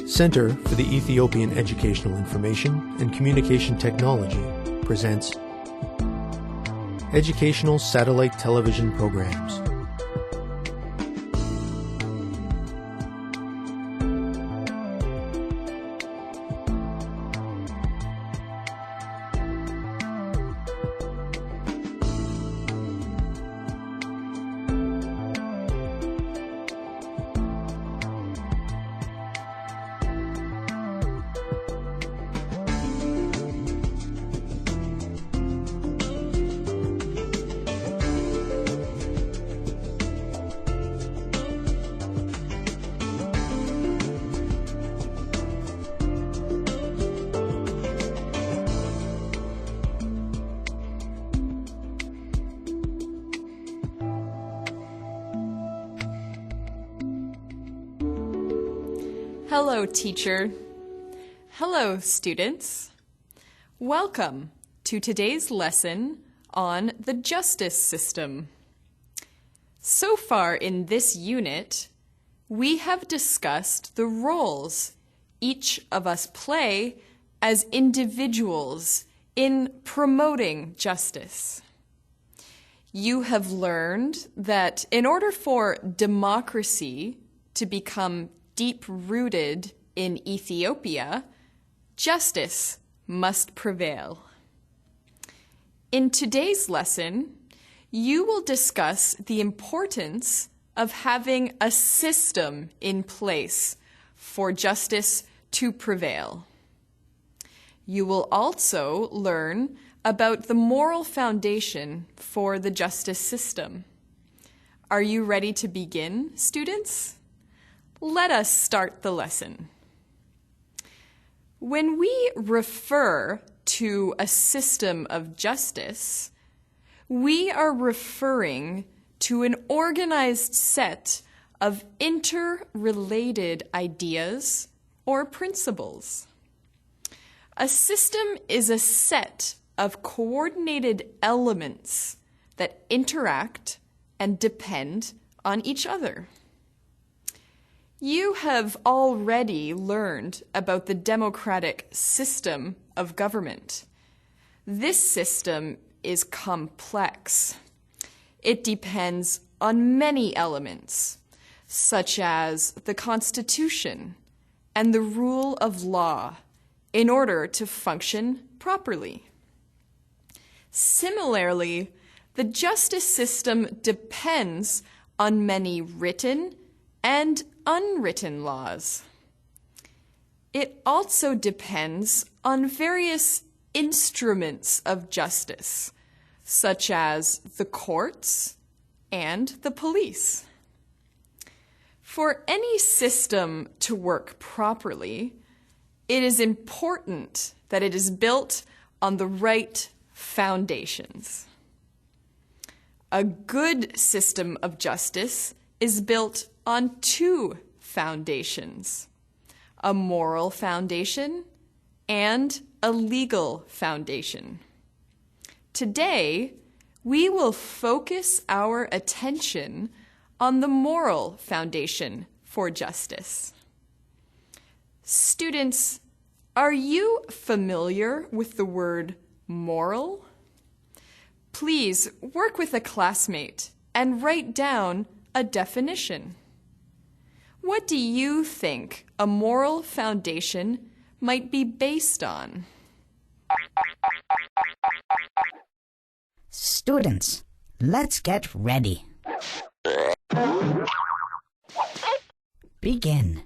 Center for the Ethiopian Educational Information and Communication Technology presents Educational Satellite Television Programs. Hello, teacher. Hello, students. Welcome to today's lesson on the justice system. So far in this unit, we have discussed the roles each of us play as individuals in promoting justice. You have learned that in order for democracy to become deep-rooted in Ethiopia, justice must prevail. In today's lesson, you will discuss the importance of having a system in place for justice to prevail. You will also learn about the moral foundation for the justice system. Are you ready to begin, students? Let us start the lesson. When we refer to a system of justice, we are referring to an organized set of interrelated ideas or principles. A system is a set of coordinated elements that interact and depend on each other. You have already learned about the democratic system of government. This system is complex. It depends on many elements, such as the Constitution and the rule of law, in order to function properly. Similarly, the justice system depends on many written and unwritten laws. It also depends on various instruments of justice, such as the courts and the police. For any system to work properly, it is important that it is built on the right foundations. A good system of justice is built on two foundations: a moral foundation and a legal foundation. Today, we will focus our attention on the moral foundation for justice. Students, are you familiar with the word moral? Please work with a classmate and write down a definition. What do you think a moral foundation might be based on? Students, let's get ready. Begin.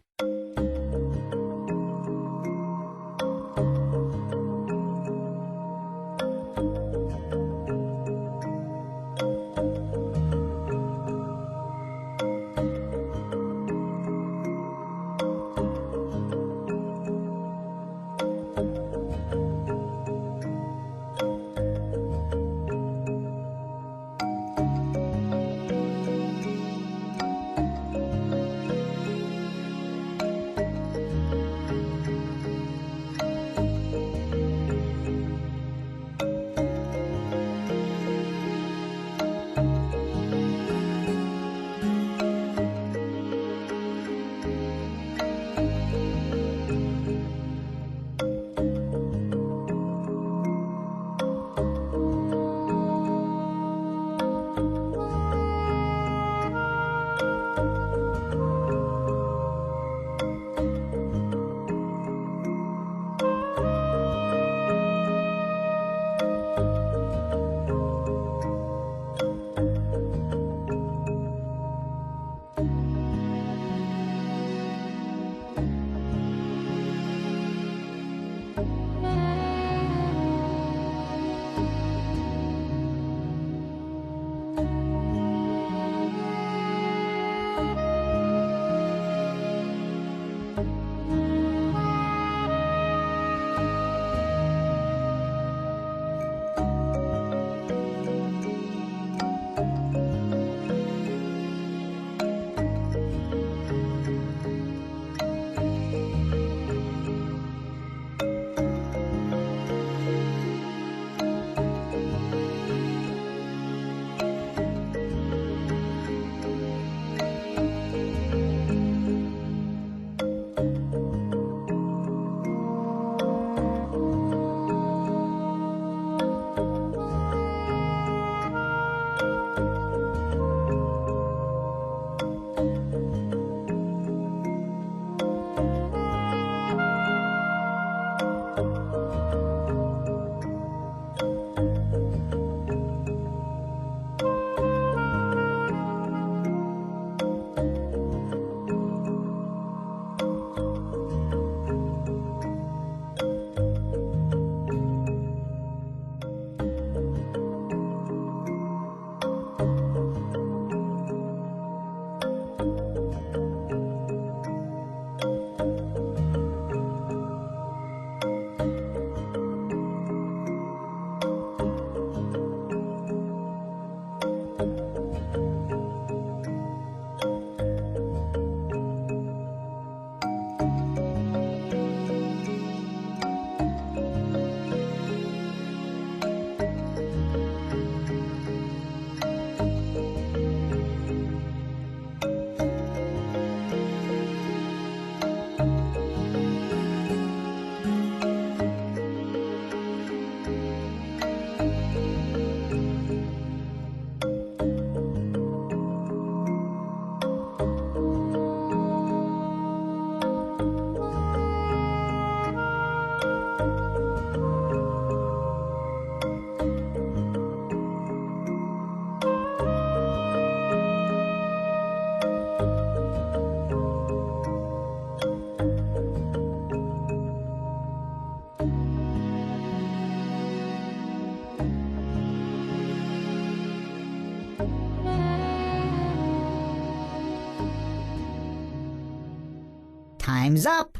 Time's up.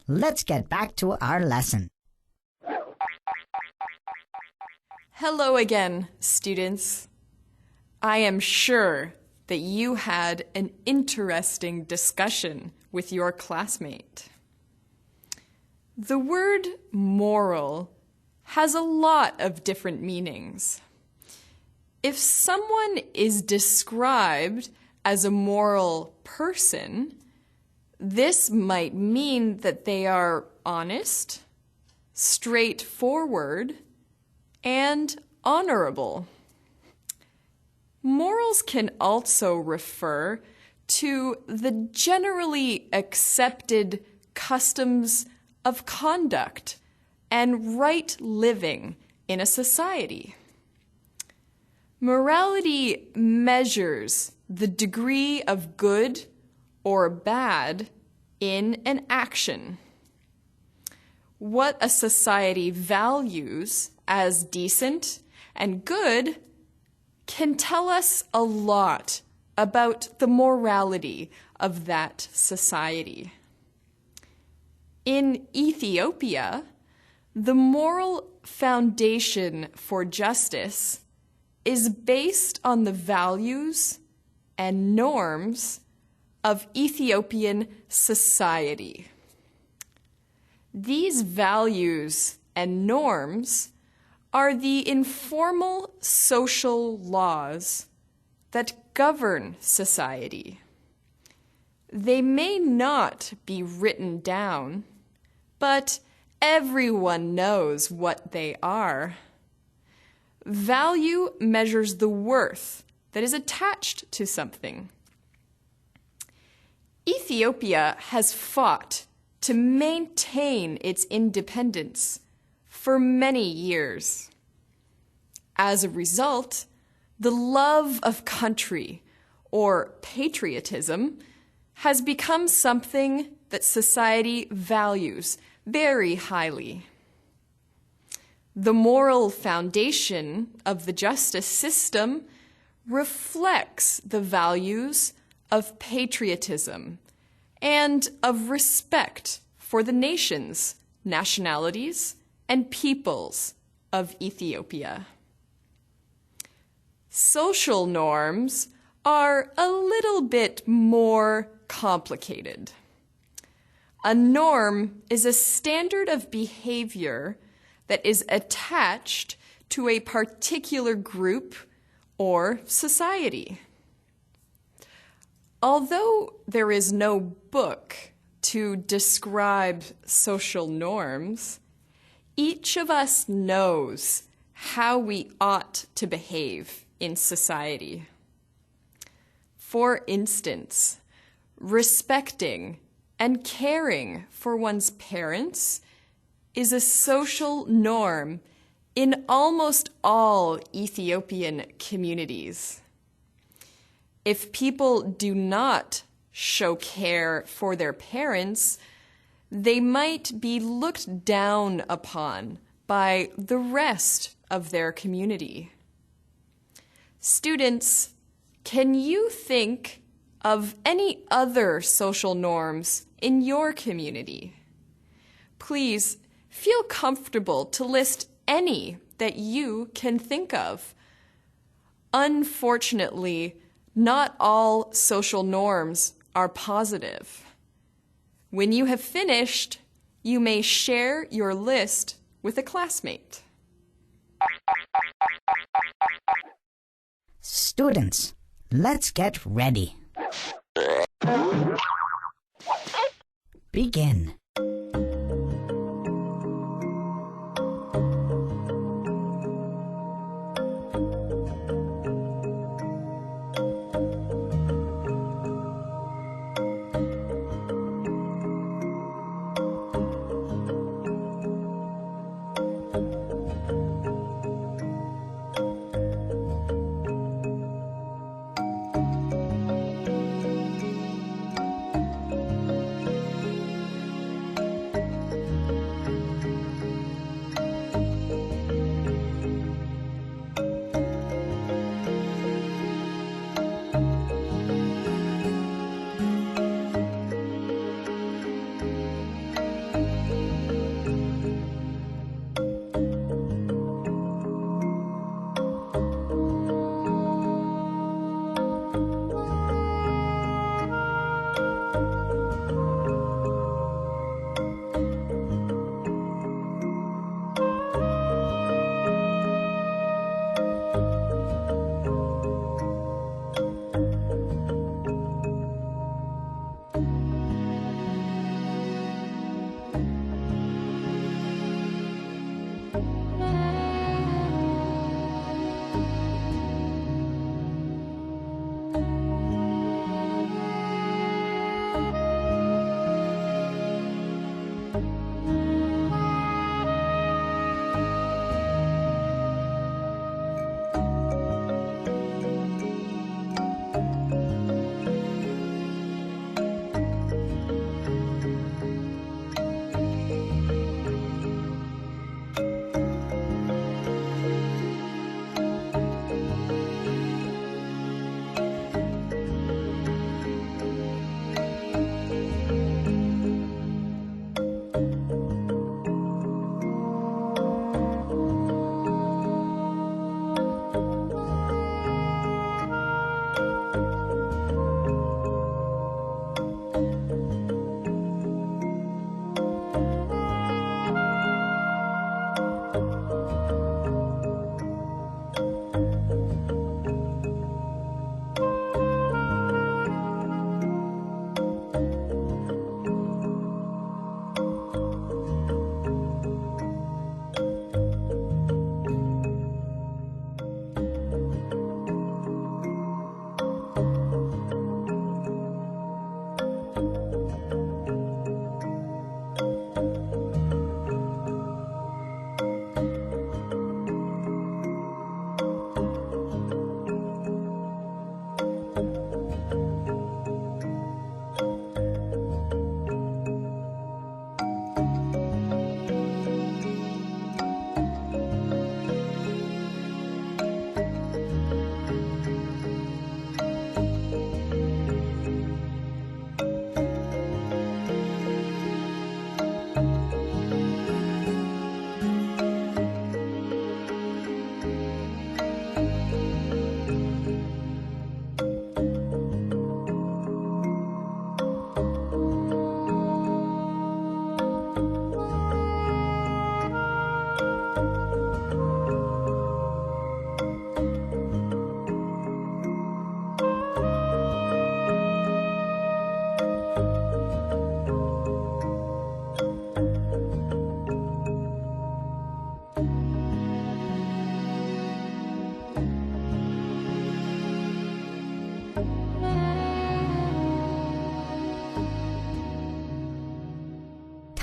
Let's get back to our lesson. Hello again, students. I am sure that you had an interesting discussion with your classmate. The word moral has a lot of different meanings. If someone is described as a moral person, this might mean that they are honest, straightforward, and honorable. Morals can also refer to the generally accepted customs of conduct and right living in a society. Morality measures the degree of good or bad in an action. What a society values as decent and good can tell us a lot about the morality of that society. In Ethiopia, the moral foundation for justice is based on the values and norms of Ethiopian society. These values and norms are the informal social laws that govern society. They may not be written down, but everyone knows what they are. Value measures the worth that is attached to something. Ethiopia has fought to maintain its independence for many years. As a result, the love of country, or patriotism, has become something that society values very highly. The moral foundation of the justice system reflects the values of patriotism and of respect for the nations, nationalities, and peoples of Ethiopia. Social norms are a little bit more complicated. A norm is a standard of behavior that is attached to a particular group or society. Although there is no book to describe social norms, each of us knows how we ought to behave in society. For instance, respecting and caring for one's parents is a social norm in almost all Ethiopian communities. If people do not show care for their parents, they might be looked down upon by the rest of their community. Students, can you think of any other social norms in your community? Please feel comfortable to list any that you can think of. Unfortunately, not all social norms are positive. When you have finished, you may share your list with a classmate. Students, let's get ready. Begin.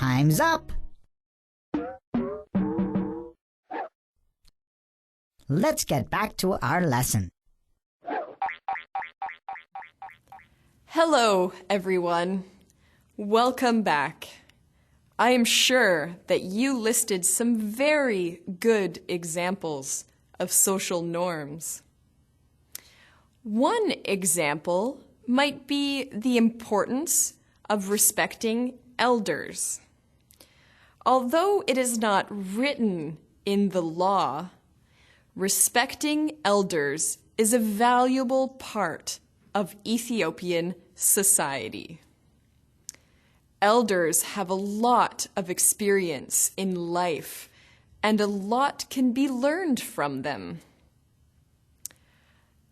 Time's up. Let's get back to our lesson. Hello, everyone. Welcome back. I am sure that you listed some very good examples of social norms. One example might be the importance of respecting elders. Although it is not written in the law, respecting elders is a valuable part of Ethiopian society. Elders have a lot of experience in life, and a lot can be learned from them.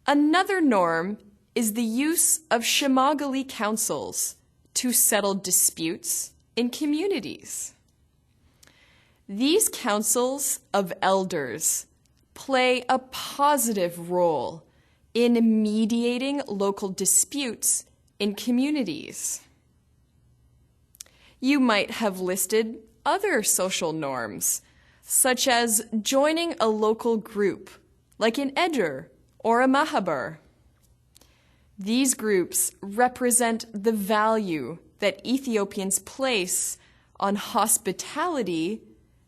Another norm is the use of Shemagali councils to settle disputes in communities. These councils of elders play a positive role in mediating local disputes in communities. You might have listed other social norms, such as joining a local group, like an Eder or a Mahabar. These groups represent the value that Ethiopians place on hospitality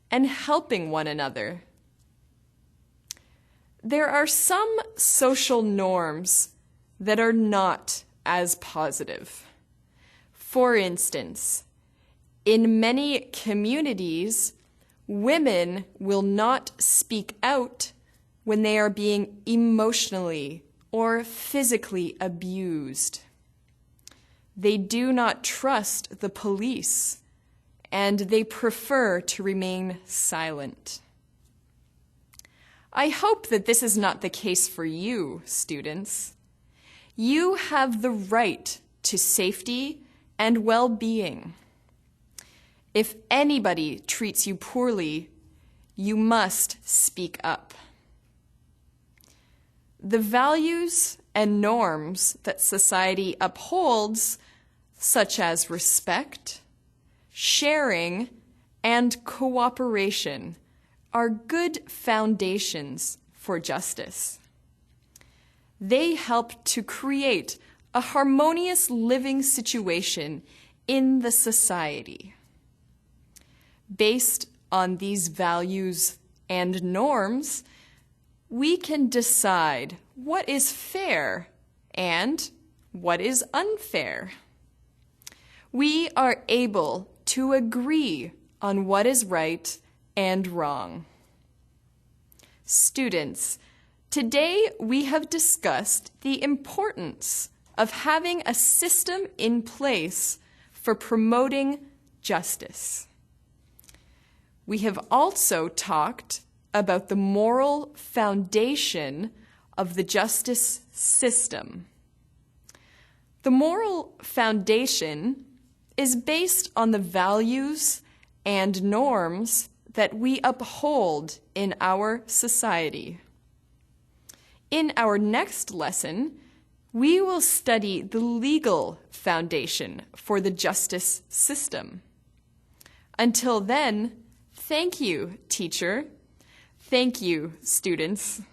and helping one another. There are some social norms that are not as positive. For instance, in many communities, women will not speak out when they are being emotionally or physically abused. They do not trust the police, and they prefer to remain silent. I hope that this is not the case for you, students. You have the right to safety and well-being. If anybody treats you poorly, you must speak up. The values and norms that society upholds, such as respect, sharing, and cooperation, are good foundations for justice. They help to create a harmonious living situation in the society. Based on these values and norms, we can decide what is fair and what is unfair. We are able to agree on what is right and wrong. Students, today we have discussed the importance of having a system in place for promoting justice. We have also talked about the moral foundation of the justice system. The moral foundation is based on the values and norms that we uphold in our society. In our next lesson, we will study the legal foundation for the justice system. Until then, thank you, teacher. Thank you, students.